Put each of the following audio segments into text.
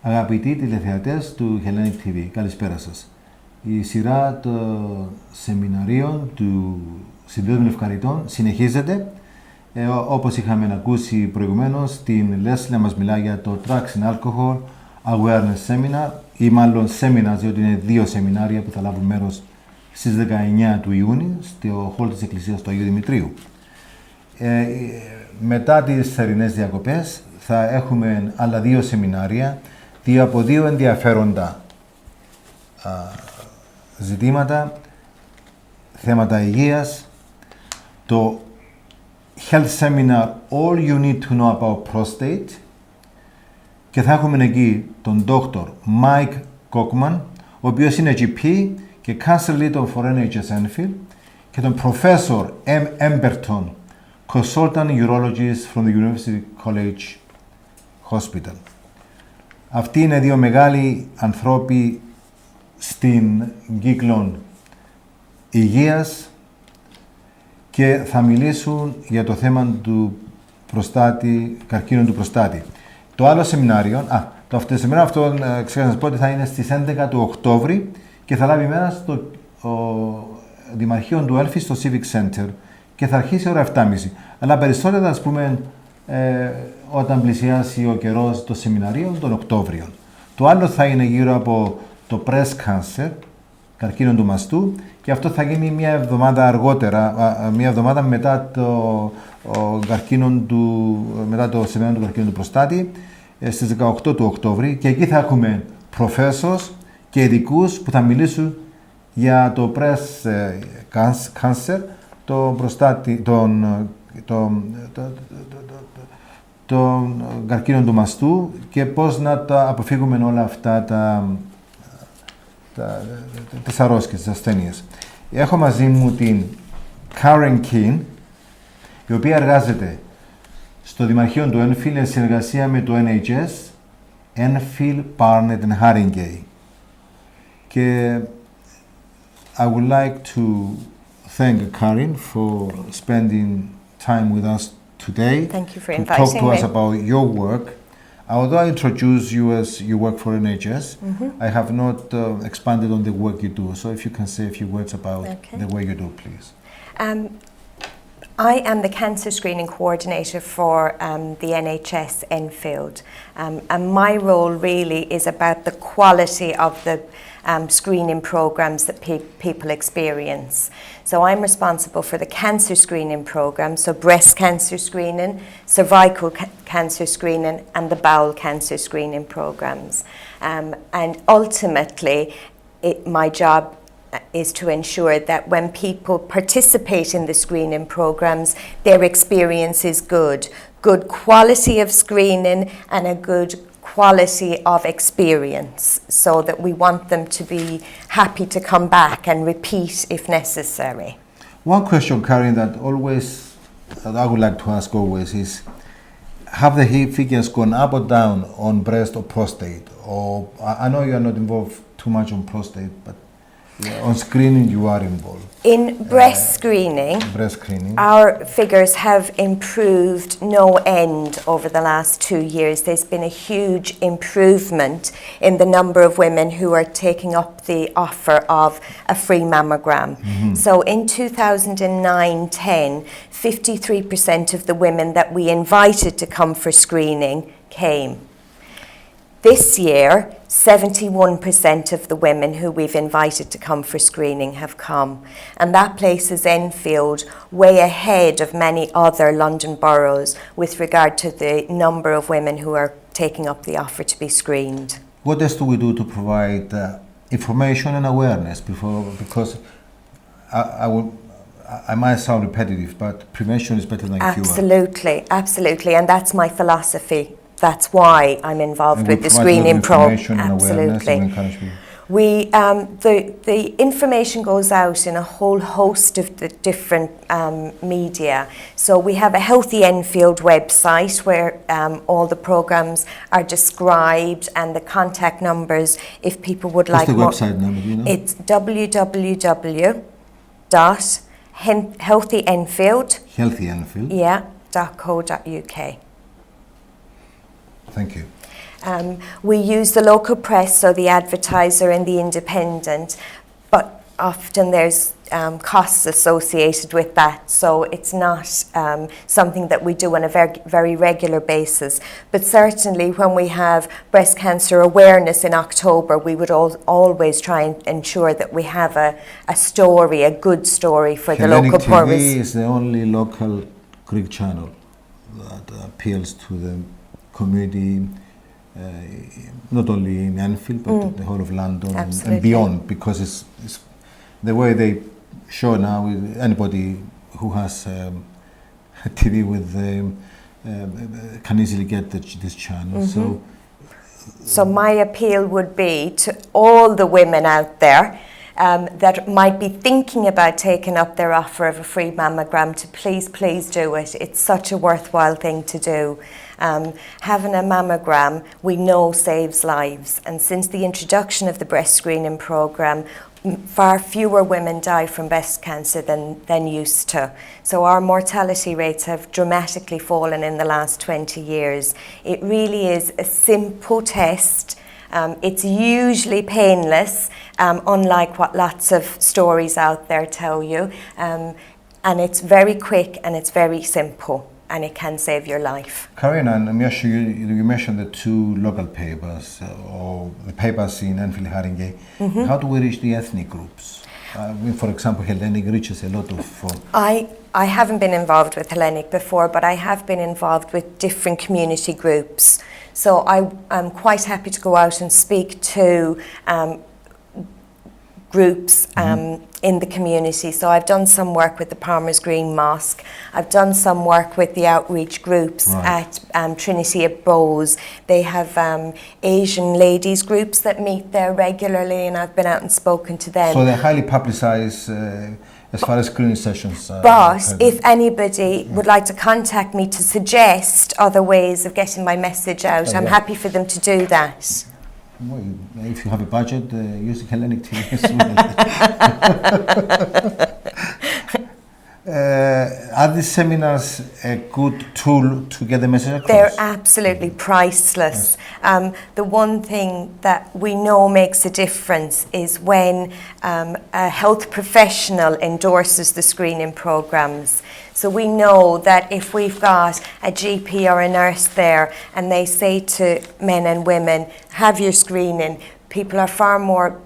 Αγαπητοί τηλεθεατές του Hellenic TV, καλησπέρα σας. Η σειρά των σεμιναρίων του Συνδέσμου Λευκαριτών συνεχίζεται. Όπως είχαμε ακούσει προηγουμένως, την Leslie να μας μιλά για το Drugs and Alcohol Awareness Seminar, ή μάλλον Seminars, διότι είναι δύο σεμινάρια που θα λάβουν μέρος στις 19 του Ιούνιου στο χώρο της Εκκλησίας του Αγίου Δημητρίου. Μετά τις θερινές διακοπές θα έχουμε άλλα δύο σεμινάρια, από δύο ενδιαφέροντα ζητήματα, θέματα υγείας, το Health Seminar All You Need to Know About Prostate, και θα έχουμε εκεί τον Dr. Mike Cockman, ο οποίος είναι GP και Cancer Leader for NHS Enfield, και τον Professor M. Emberton, Consultant Urologist from the University College Hospital. Αυτοί είναι δύο μεγάλοι ανθρώποι στην κύκλο υγείας και θα μιλήσουν για το θέμα του καρκίνου του προστάτη. Το άλλο σεμινάριο, το σεμινάριο αυτό ξέχασα να σας πω ότι θα είναι στις 11 του Οκτώβρη και θα λάβει μέρα στο Δημαρχείο του Enfield στο Civic Center και θα αρχίσει ώρα 7.30. Αλλά περισσότερα θα σας πούμε όταν πλησιάσει ο καιρός των σεμιναρίων τον Οκτώβριο. Το άλλο θα είναι γύρω από το breast cancer, καρκίνο του μαστού, και αυτό θα γίνει μια εβδομάδα αργότερα, μια εβδομάδα μετά το σεμινάριο του καρκίνου του προστάτη, στις 18 του Οκτώβρη, και εκεί θα έχουμε professors και ειδικούς που θα μιλήσουν για το breast cancer, τον καρκίνο του μαστού και πώς να τα αποφύγουμε όλα αυτά τις αρρώσκες, τις ασθένειες. Έχω μαζί μου την Karen Keane, η οποία εργάζεται στο Δημαρχείο του Enfield σε συνεργασία με το NHS, Enfield, Barnet and Haringey. Και I would like to thank Karen for spending time with us today. Thank you for to inviting talk to me. us about your work. Although I introduce you as you work for NHS, I have not expanded on the work you do. So if you can say a few words about the work you do, please. I am the Cancer Screening Coordinator for the NHS Enfield, and my role really is about the quality of the screening programs that people experience. So I'm responsible for the cancer screening program, so breast cancer screening, cervical cancer screening, and the bowel cancer screening programs. And ultimately, my job is to ensure that when people participate in the screening programs, their experience is good quality of screening and a good quality of experience, so that we want them to be happy to come back and repeat if necessary. One question, Karen, that I would like to ask always is, have the figures gone up or down on breast or prostate? Or I know you are not involved too much on prostate, but on screening you are involved. In breast screening, our figures have improved no end over the last 2 years. There's been a huge improvement in the number of women who are taking up the offer of a free mammogram. So in 2009-10, 53% of the women that we invited to come for screening came. This year, 71% of the women who we've invited to come for screening have come, and that places Enfield way ahead of many other London boroughs with regard to the number of women who are taking up the offer to be screened. What else do we do to provide information and awareness because I might sound repetitive, but prevention is better than cure. Absolutely, and that's my philosophy. That's why I'm involved with the screening program. Absolutely. The information goes out in a whole host of the different media. So we have a Healthy Enfield website where all the programs are described and the contact numbers if people would like more. What's the website number, do you know? It's www.healthyenfield.co.uk. Thank you. We use the local press, so the Advertiser and the Independent, but often there's costs associated with that, so it's not something that we do on a very regular basis. But certainly when we have breast cancer awareness in October, we would always try and ensure that we have a story, a good story for the local purpose. TV is the only local Greek channel that appeals to the community, not only in Enfield, but the whole of London and beyond, because it's the way they show now. Anybody who has TV with can easily get this channel. So my appeal would be to all the women out there that might be thinking about taking up their offer of a free mammogram to please do it. It's such a worthwhile thing to do. Having a mammogram, we know, saves lives, and since the introduction of the breast screening programme, far fewer women die from breast cancer than used to. So our mortality rates have dramatically fallen in the last 20 years. It really is a simple test. It's usually painless, unlike what lots of stories out there tell you. And it's very quick and it's very simple, and it can save your life. Karen, and you mentioned the two local papers, or the papers in Enfield, Haringey. How do we reach the ethnic groups? For example, Hellenic reaches a lot of... I haven't been involved with Hellenic before, but I have been involved with different community groups. So I'm quite happy to go out and speak to groups in the community. So I've done some work with the Palmer's Green Mosque. I've done some work with the outreach groups at Trinity at Bowes. They have Asian ladies groups that meet there regularly, and I've been out and spoken to them. So they're highly publicized as far as screening sessions. But if anybody would like to contact me to suggest other ways of getting my message out, I'm happy for them to do that. Well, if you have a budget, use the Hellenic TV as well. Are these seminars a good tool to get the message across? They're absolutely priceless. Yes. The one thing that we know makes a difference is when a health professional endorses the screening programs. So we know that if we've got a GP or a nurse there and they say to men and women, have your screening, people are far more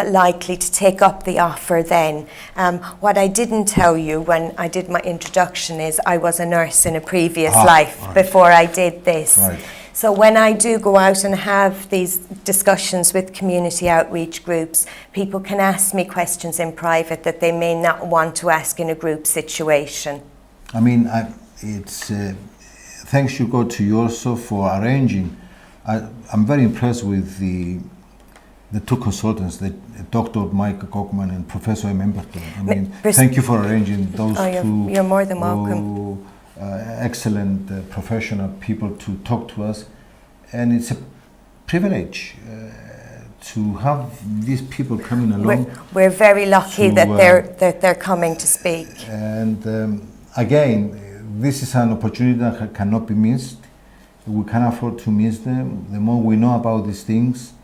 likely to take up the offer then. What I didn't tell you when I did my introduction is I was a nurse in a previous life before I did this. So when I do go out and have these discussions with community outreach groups, people can ask me questions in private that they may not want to ask in a group situation. I mean, it's thanks you go to you also for arranging. I'm very impressed with the two consultants, Dr. Mike Kochman and Professor Emberton. I mean, thank you for arranging those two. You're more than welcome. Excellent professional people to talk to us, and it's a privilege to have these people coming along. We're very lucky that they're coming to speak. And again, this is an opportunity that cannot be missed. We can't afford to miss them. The more we know about these things,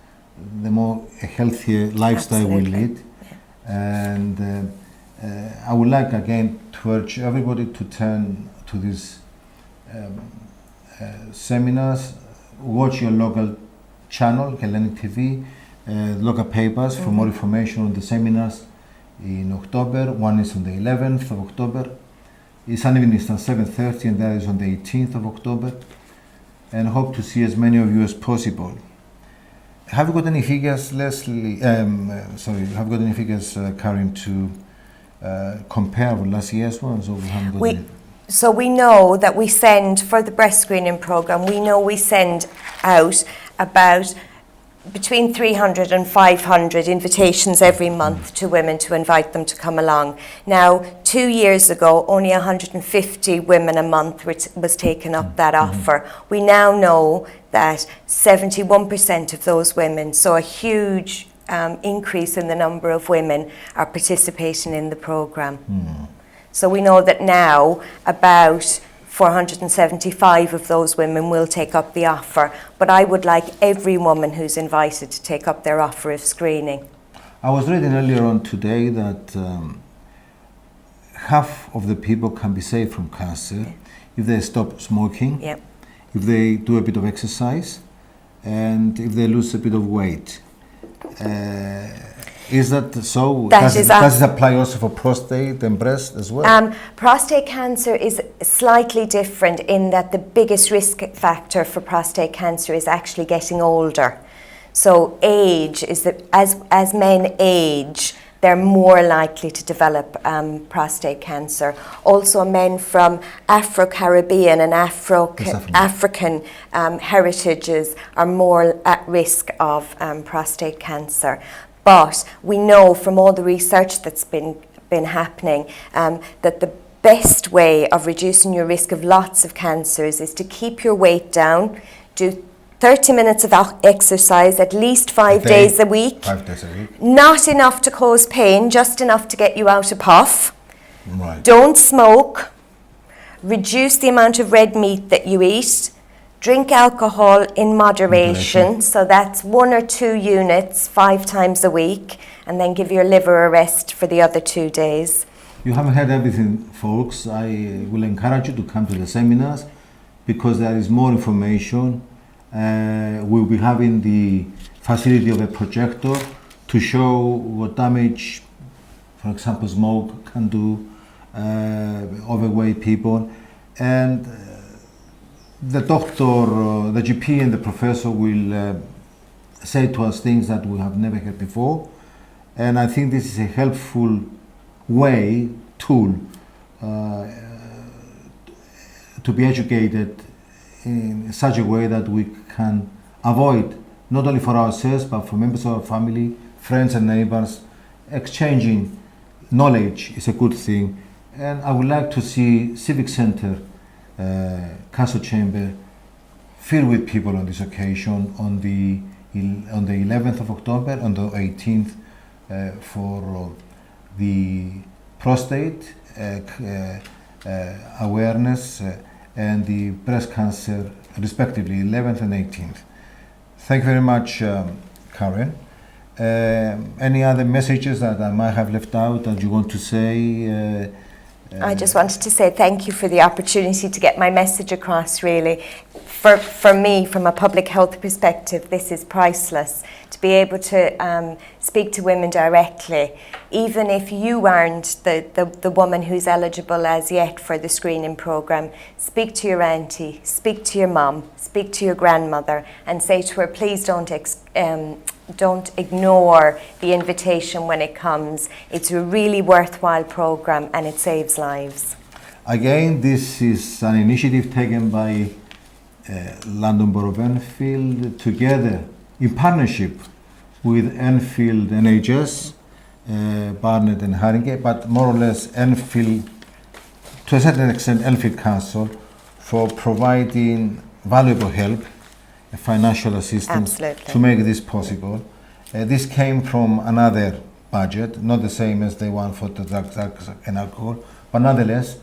the more a healthier lifestyle we lead. And I would like again to urge everybody to turn to these seminars, watch your local channel, Hellenic TV, local papers for more information on the seminars in October. One is on the 11th of October. It's on 7:30 and that is on the 18th of October. And hope to see as many of you as possible. Have you got any figures, Leslie? Have you got any figures, Karen, to compare with last year's ones? Or we haven't got any? So we know that we send, for the breast screening programme, we know we send out about between 300 and 500 invitations every month to women to invite them to come along. Now, 2 years ago, only 150 women a month was taken up that offer. We now know that 71% of those women, so a huge increase in the number of women, are participating in the programme. So we know that now about 475 of those women will take up the offer. But I would like every woman who's invited to take up their offer of screening. I was reading earlier on today that half of the people can be saved from cancer if they stop smoking, if they do a bit of exercise, and if they lose a bit of weight. Is that so? Does it apply also for prostate and breast as well? Prostate cancer is slightly different in that the biggest risk factor for prostate cancer is actually getting older. So age is that as men age, they're more likely to develop prostate cancer. Also, men from Afro-Caribbean and African heritages are more at risk of prostate cancer. But we know from all the research that's been happening that the best way of reducing your risk of lots of cancers is to keep your weight down, do 30 minutes of exercise at least 5 days a week. 5 days a week. Not enough to cause pain, just enough to get you out a puff. Right. Don't smoke. Reduce the amount of red meat that you eat. Drink alcohol in moderation. So that's 1 or 2 units 5 times a week, and then give your liver a rest for the other 2 days. You haven't heard everything, folks. I will encourage you to come to the seminars because there is more information. We'll be having the facility of a projector to show what damage, for example, smoke can do, overweight people, and the doctor, the GP and the professor will say to us things that we have never heard before, and I think this is a helpful tool to be educated in such a way that we can avoid, not only for ourselves but for members of our family, friends and neighbors. Exchanging knowledge is a good thing, and I would like to see Civic Center Council Chamber filled with people on this occasion on the 11th of October, on the 18th for the prostate awareness and the breast cancer, respectively, 11th and 18th. Thank you very much, Karen. Any other messages that I might have left out that you want to say? I just wanted to say thank you for the opportunity to get my message across, really. For me, from a public health perspective, this is priceless. To be able to speak to women directly, even if you aren't the woman who's eligible as yet for the screening programme, speak to your auntie, speak to your mum, speak to your grandmother and say to her, please don't ignore the invitation when it comes. It's a really worthwhile programme and it saves lives. Again, this is an initiative taken by London Borough of Enfield together in partnership with Enfield NHS, Barnet and Haringey, but more or less Enfield, to a certain extent Enfield Council, for providing valuable help, financial assistance to make this possible. This came from another budget, not the same as the one for the drugs and alcohol, but nonetheless,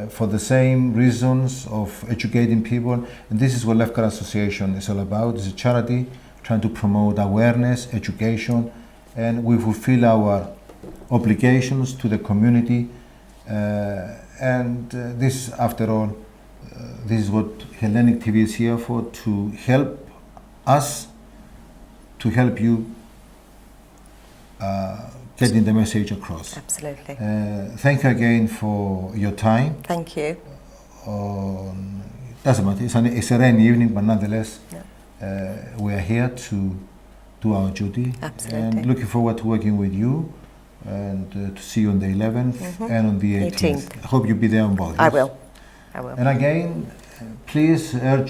for the same reasons of educating people. And this is what Lefkara Association is all about. It's a charity trying to promote awareness, education, and we fulfill our obligations to the community. This, after all, this is what Hellenic TV is here for, to help us, to help you getting the message across. Absolutely. Thank you again for your time. Thank you. Doesn't matter, it's a rainy evening, but nonetheless, we are here to do our duty. Absolutely. And looking forward to working with you and to see you on the 11th and on the 18th. I hope you'll be there on both. I will. And again, please I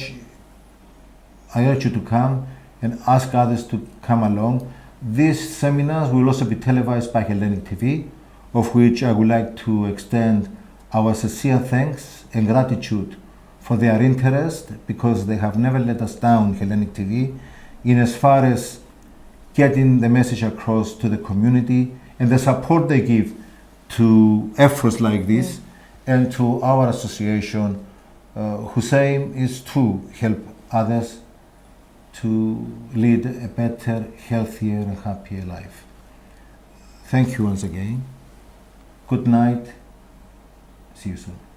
urge you to come and ask others to come along. These seminars will also be televised by Hellenic TV, of which I would like to extend our sincere thanks and gratitude for their interest, because they have never let us down, Hellenic TV, in as far as getting the message across to the community and the support they give to efforts like this and to our association whose aim is to help others to lead a better, healthier and happier life. Thank you once again. Good night. See you soon.